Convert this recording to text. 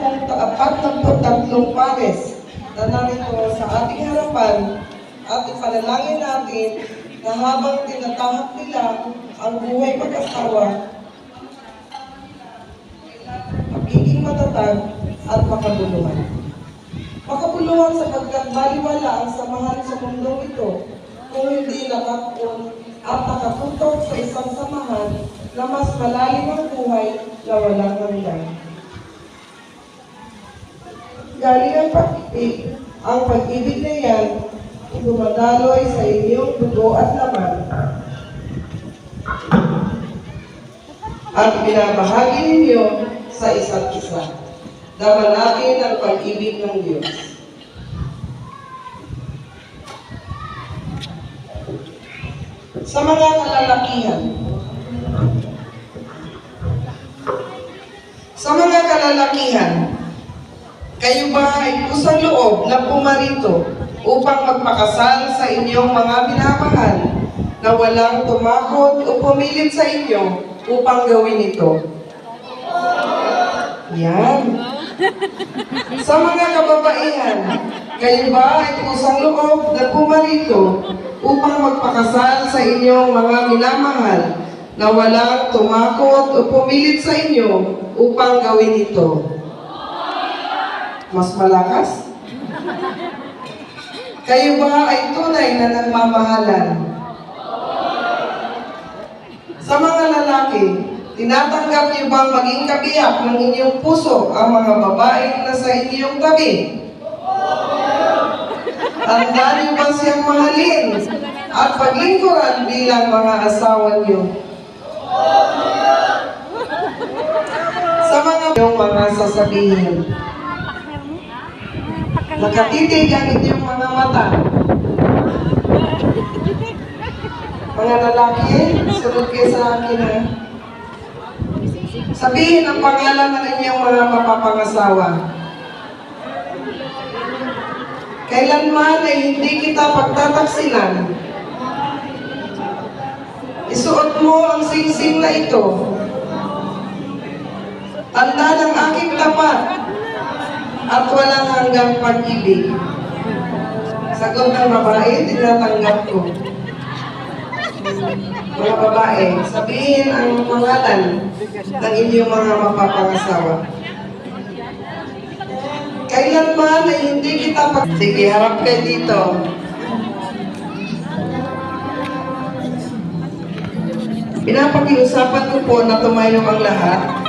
pong 43 pares na narito sa ating harapan at ipanalangin natin na habang tinatahak nila ang buhay mag-asawa, magiging matatag at makabuluhan. Makabuluhan sapagkat baliwala ang samahan sa mundong ito kung hindi nakakapon at nakatutok sa isang samahan na mas malalim ang buhay na walang hanggan. Galing ang pag-ibig, ang pag-ibig na yan, dumadaloy sa inyong dugo at laman at binabahagi ninyo sa isa't isa. Daman natin ang pag-ibig ng Diyos. Sa mga kalalakihan, kayo ba ay kusang loob na pumarito upang magpakasal sa inyong mga minamahal na walang tumakot o pumilit sa inyo upang gawin ito? Yan. Sa mga kababaihan, kayo ba ay kusang loob na pumarito upang magpakasal sa inyong mga minamahal na walang tumakot o pumilit sa inyo upang gawin ito? Mas malakas? Kayo ba ay tunay na nagmamahalan? Sa mga lalaki, tinatanggap niyo bang maging kabiyak ng inyong puso ang mga babaeng nasa inyong tabi? Tanda niyo ba siyang mahalin at paglingkuran bilang mga asawa niyo? Sa mga sasabihin, nakatitig ang inyong mga mata. Mga lalaki, sunod kayo sa akin ha. Sabihin ang pangalan ng inyong mga mapapangasawa. Kailanman ay hindi kita pagtataksilan. Isuot mo ang singsing na ito. Tanda ng aking tapat at walang hanggang pag-ibig. Sagot ng babae, tinatanggap ko. Mga babae, sabihin ang pangalan ng inyong mga mapapangasawa. Kailanman ay hindi kita Sige, harap kayo dito. Pinapakiusapan ko po na tumayo ang lahat.